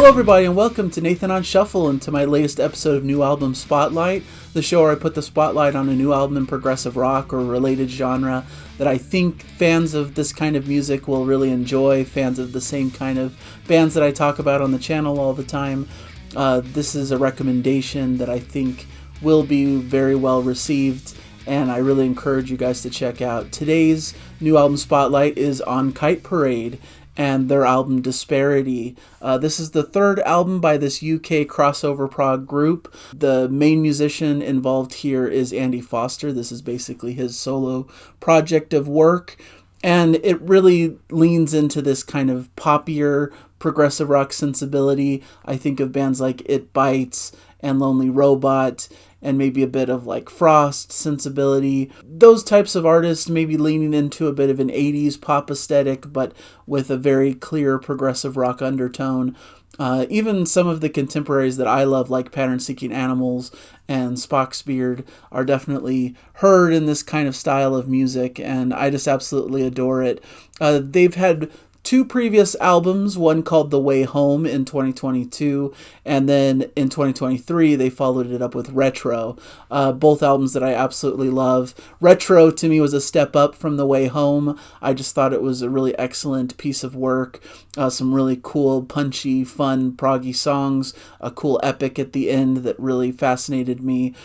Hello everybody and welcome to Nathan on Shuffle and to my latest episode of New Album Spotlight, the show where I put the spotlight on a new album in progressive rock or related genre that I think fans of this kind of music will really enjoy, fans of the same kind of bands that I talk about on the channel all the time. This is a recommendation that I think will be very well received, and I really encourage you guys to check out. Today's New Album Spotlight is on Kite Parade and their album Disparity. This is the third album by this UK crossover prog group. The main musician involved here is Andy Foster. This is basically his solo project of work, and it really leans into this kind of poppier progressive rock sensibility. I think of bands like It Bites and Lonely Robot, and maybe a bit of like Frost sensibility. Those types of artists maybe leaning into a bit of an 80s pop aesthetic, but with a very clear progressive rock undertone. Even some of the contemporaries that I love, like Pattern Seeking Animals and Spock's Beard, are definitely heard in this kind of style of music, and I just absolutely adore it. They've had two previous albums, one called The Way Home in 2022, and then in 2023 they followed it up with Retro. Both albums that I absolutely love. Retro to me was a step up from The Way Home. I just thought it was a really excellent piece of work. Some really cool, punchy, fun, proggy songs. A cool epic at the end that really fascinated me.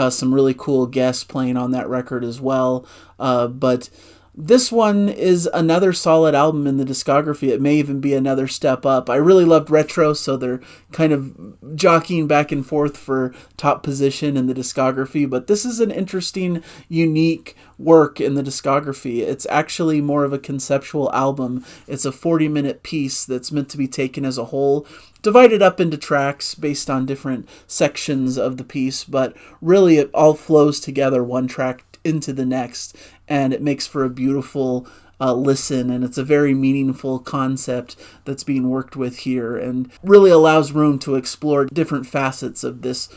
Some really cool guests playing on that record as well. But this one is another solid album in the discography. It may even be another step up. I really loved Retro, so they're kind of jockeying back and forth for top position in the discography. But this is an interesting, unique work in the discography. It's actually more of a conceptual album. It's a 40-minute piece that's meant to be taken as a whole, divided up into tracks based on different sections of the piece, but really it all flows together one track into the next, and it makes for a beautiful listen, and it's a very meaningful concept that's being worked with here, and really allows room to explore different facets of this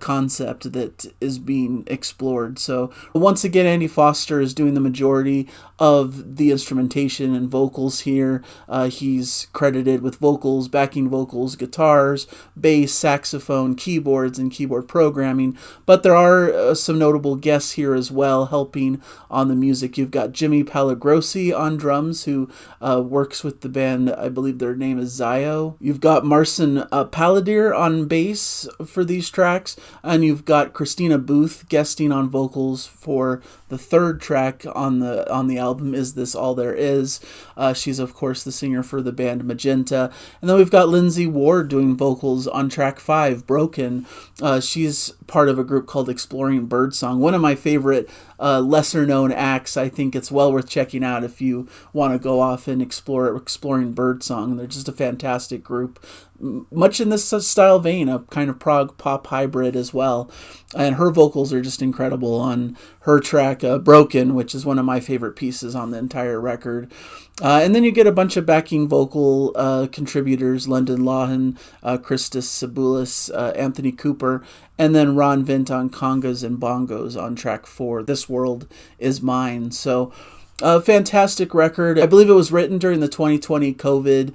concept that is being explored. So once again, Andy Foster is doing the majority of the instrumentation and vocals here. He's credited with vocals, backing vocals, guitars, bass, saxophone, keyboards, and keyboard programming, but there are some notable guests here as well helping on the music. You've got Jimmy Palagrosi on drums, who works with the band, I believe their name is Zio. You've got Marcin Paladir on bass for these tracks, and you've got Christina Booth guesting on vocals for the third track on the album, Is This All There Is? She's of course the singer for the band Magenta. And then we've got Lindsay Ward doing vocals on track 5, Broken. She's part of a group called Exploring Birdsong, one of my favorite lesser known acts. I think it's well worth checking out if you want to go off and explore Exploring Birdsong. They're just a fantastic group, much in this style vein, a kind of prog pop hybrid as well. And her vocals are just incredible on her track Broken, which is one of my favorite pieces on the entire record. And then you get a bunch of backing vocal contributors: London Lawhan, Christos Saboulis, Anthony Cooper, and then Ron Vint on congas and bongos on track 4, This World Is Mine. So a fantastic record. I believe it was written during the 2020 COVID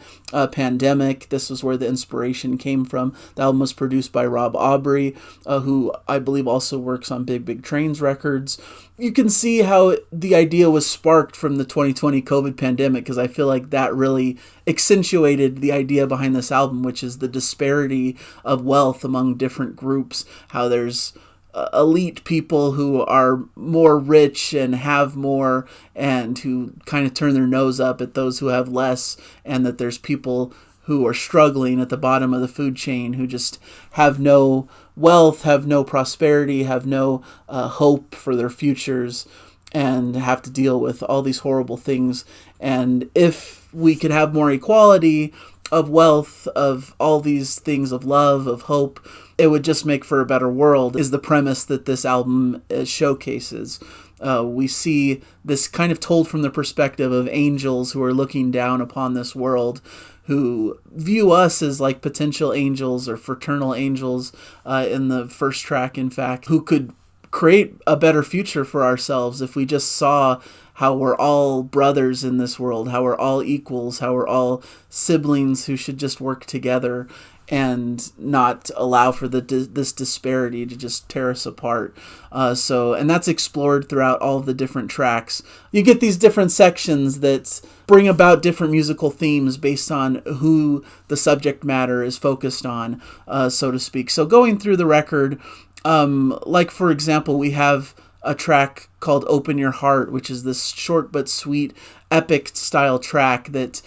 pandemic. This was where the inspiration came from. The album was produced by Rob Aubrey, who I believe also works on Big Big Trains records. You can see how the idea was sparked from the 2020 COVID pandemic, because I feel like that really accentuated the idea behind this album, which is the disparity of wealth among different groups. How there's elite people who are more rich and have more, and who kind of turn their nose up at those who have less, and that there's people who are struggling at the bottom of the food chain, who just have no wealth, have no prosperity, have no hope for their futures, and have to deal with all these horrible things. And if we could have more equality of wealth, of all these things, of love, of hope, it would just make for a better world, is the premise that this album showcases. We see this kind of told from the perspective of angels who are looking down upon this world, who view us as like potential angels or fraternal angels in the first track, in fact, who could create a better future for ourselves if we just saw how we're all brothers in this world, how we're all equals, how we're all siblings who should just work together. and not allow for this disparity to just tear us apart. And that's explored throughout all of the different tracks. You get these different sections that bring about different musical themes based on who the subject matter is focused on, so to speak. So going through the record, like for example, we have a track called Open Your Heart, which is this short but sweet epic style track that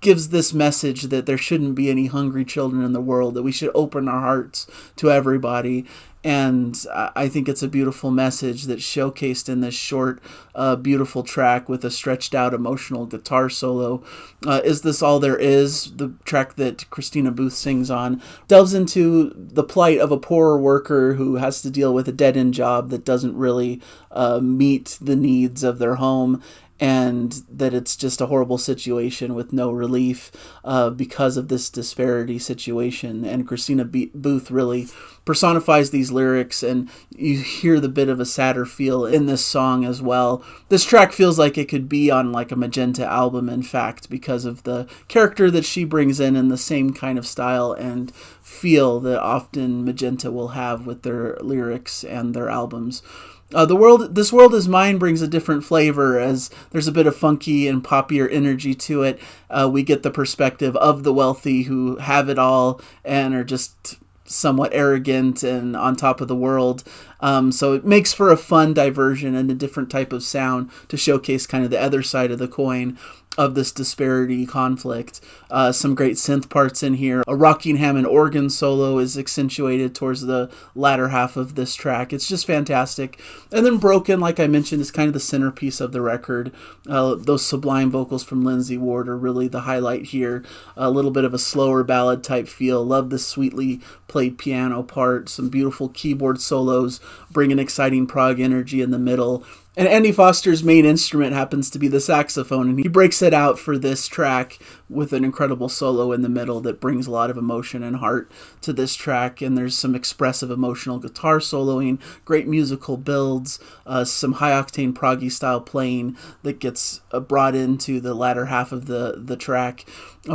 gives this message that there shouldn't be any hungry children in the world, that we should open our hearts to everybody. And I think it's a beautiful message that's showcased in this short, beautiful track with a stretched out emotional guitar solo. Is This All There Is, the track that Christina Booth sings on, delves into the plight of a poorer worker who has to deal with a dead-end job that doesn't really meet the needs of their home, and that it's just a horrible situation with no relief because of this disparity situation. And Christina Booth really personifies these lyrics, and you hear the bit of a sadder feel in this song as well. This track feels like it could be on like a Magenta album, in fact, because of the character that she brings in and the same kind of style and feel that often Magenta will have with their lyrics and their albums. This World Is Mine brings a different flavor, as there's a bit of funky and poppier energy to it. We get the perspective of the wealthy who have it all and are just somewhat arrogant and on top of the world. So it makes for a fun diversion and a different type of sound to showcase kind of the other side of the coin of this disparity conflict. Some great synth parts in here. A rocking Hammond organ solo is accentuated towards the latter half of this track. It's just fantastic. And then Broken, like I mentioned, is kind of the centerpiece of the record. Those sublime vocals from Lindsay Ward are really the highlight here. A little bit of a slower ballad type feel. Love the sweetly played piano part. Some beautiful keyboard solos bring an exciting prog energy in the middle. And Andy Foster's main instrument happens to be the saxophone, and he breaks it out for this track with an incredible solo in the middle that brings a lot of emotion and heart to this track. And there's some expressive emotional guitar soloing, great musical builds, some high-octane proggy style playing that gets brought into the latter half of the track.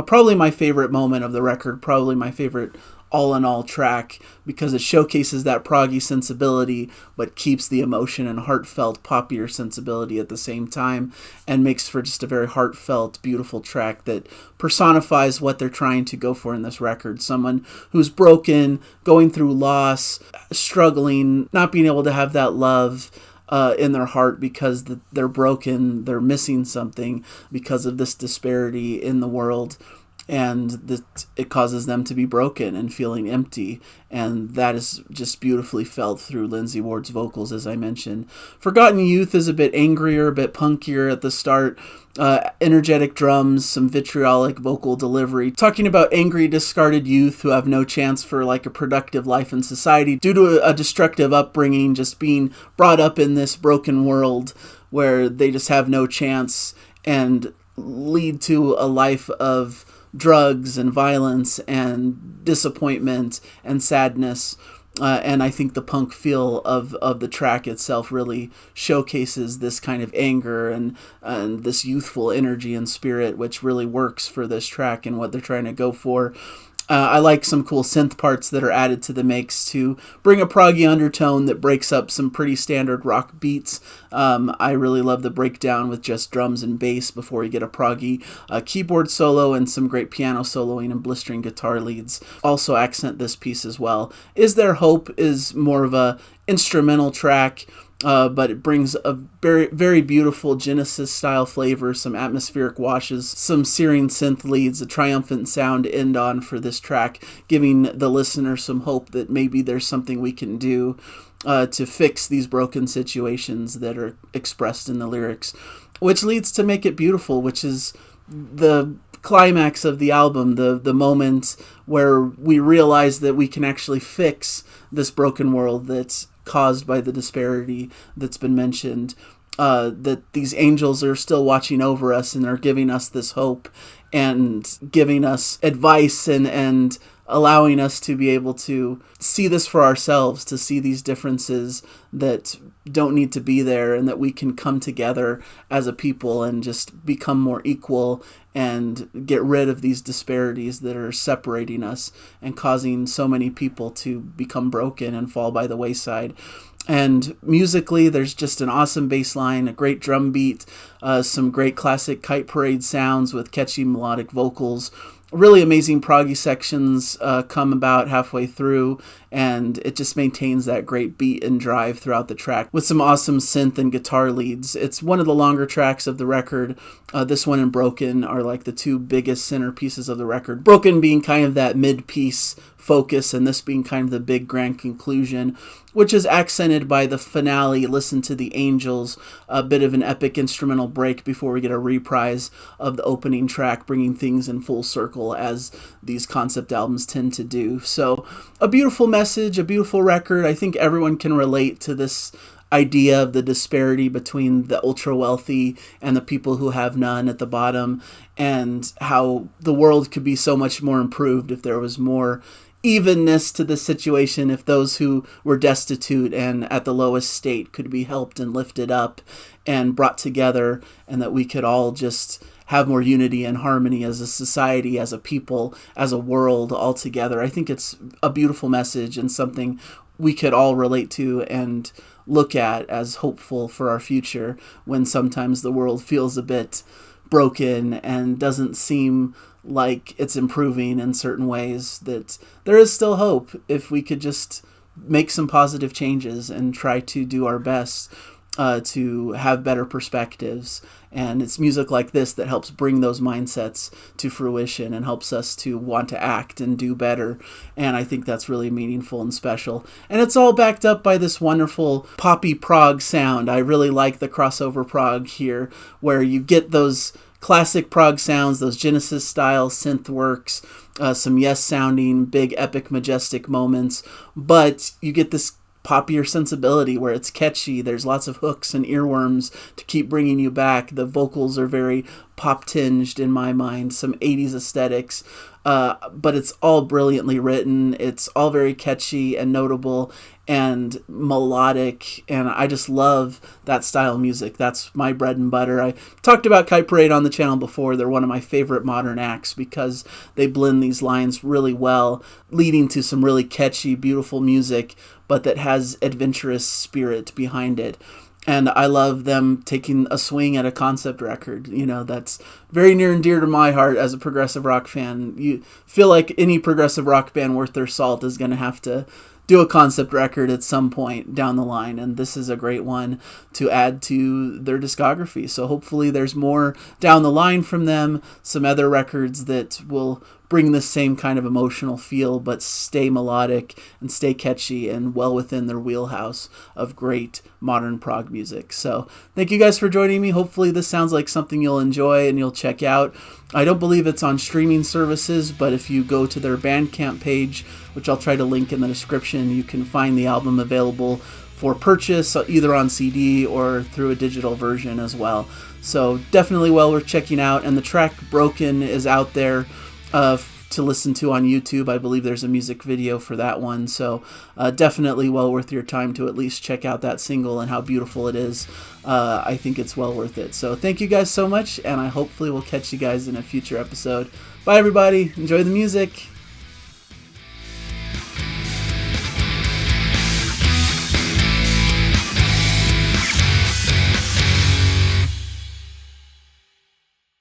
Probably my favorite moment of the record, probably my favorite all-in-all track, because it showcases that proggy sensibility but keeps the emotion and heartfelt poppier sensibility at the same time, and makes for just a very heartfelt, beautiful track that personifies what they're trying to go for in this record. Someone who's broken, going through loss, struggling, not being able to have that love in their heart because they're broken, they're missing something because of this disparity in the world, and that it causes them to be broken and feeling empty. And that is just beautifully felt through Lindsay Ward's vocals, as I mentioned. Forgotten Youth is a bit angrier, a bit punkier at the start. Energetic drums, some vitriolic vocal delivery, talking about angry, discarded youth who have no chance for like a productive life in society due to a destructive upbringing, just being brought up in this broken world where they just have no chance and lead to a life of drugs and violence and disappointment and sadness. And I think the punk feel of the track itself really showcases this kind of anger and this youthful energy and spirit, which really works for this track and what they're trying to go for. I like some cool synth parts that are added to the mix to bring a proggy undertone that breaks up some pretty standard rock beats. I really love the breakdown with just drums and bass before you get a proggy keyboard solo, and some great piano soloing and blistering guitar leads also accent this piece as well. Is There Hope is more of a instrumental track, but it brings a very, very beautiful Genesis-style flavor, some atmospheric washes, some searing synth leads, a triumphant sound to end on for this track, giving the listener some hope that maybe there's something we can do to fix these broken situations that are expressed in the lyrics, which leads to Make It Beautiful, which is the climax of the album, the moment where we realize that we can actually fix this broken world that's caused by the disparity that's been mentioned, that these angels are still watching over us and are giving us this hope and giving us advice and allowing us to be able to see this for ourselves, to see these differences that don't need to be there, and that we can come together as a people and just become more equal and get rid of these disparities that are separating us and causing so many people to become broken and fall by the wayside. And musically, there's just an awesome bass line, a great drum beat, some great classic Kite Parade sounds with catchy melodic vocals. Really amazing proggy sections come about halfway through, and it just maintains that great beat and drive throughout the track with some awesome synth and guitar leads. It's one of the longer tracks of the record. This one and Broken are like the two biggest centerpieces of the record. Broken being kind of that mid-piece focus, and this being kind of the big grand conclusion, which is accented by the finale, Listen to the Angels, a bit of an epic instrumental break before we get a reprise of the opening track, bringing things in full circle as these concept albums tend to do. So a beautiful message, a beautiful record. I think everyone can relate to this idea of the disparity between the ultra wealthy and the people who have none at the bottom, and how the world could be so much more improved if there was more evenness to the situation, if those who were destitute and at the lowest state could be helped and lifted up and brought together, and that we could all just have more unity and harmony as a society, as a people, as a world all together. I think it's a beautiful message and something we could all relate to and look at as hopeful for our future, when sometimes the world feels a bit broken and doesn't seem like it's improving in certain ways. That there is still hope if we could just make some positive changes and try to do our best to have better perspectives. And it's music like this that helps bring those mindsets to fruition and helps us to want to act and do better. And I think that's really meaningful and special. And it's all backed up by this wonderful poppy prog sound. I really like the crossover prog here, where you get those classic prog sounds, those Genesis style synth works, some Yes sounding, big epic majestic moments, but you get this poppier sensibility where it's catchy. There's lots of hooks and earworms to keep bringing you back. The vocals are very pop tinged in my mind, some 80s aesthetics, but it's all brilliantly written. It's all very catchy and notable and melodic, and I just love that style of music. That's my bread and butter. I talked about Kite Parade on the channel before. They're one of my favorite modern acts because they blend these lines really well, leading to some really catchy, beautiful music, but that has adventurous spirit behind it. And I love them taking a swing at a concept record. You know, that's very near and dear to my heart as a progressive rock fan. You feel like any progressive rock band worth their salt is going to have to do a concept record at some point down the line, and this is a great one to add to their discography. So hopefully there's more down the line from them, some other records that will bring the same kind of emotional feel but stay melodic and stay catchy and well within their wheelhouse of great modern prog music. So thank you guys for joining me. Hopefully this sounds like something you'll enjoy and you'll check out. I don't believe it's on streaming services, but if you go to their Bandcamp page, which I'll try to link in the description, you can find the album available for purchase either on CD or through a digital version as well. So definitely well worth checking out. And the track Broken is out there to listen to on YouTube. I believe there's a music video for that one. So definitely well worth your time to at least check out that single and how beautiful it is. I think it's well worth it. So thank you guys so much, and I hopefully will catch you guys in a future episode. Bye everybody. Enjoy the music.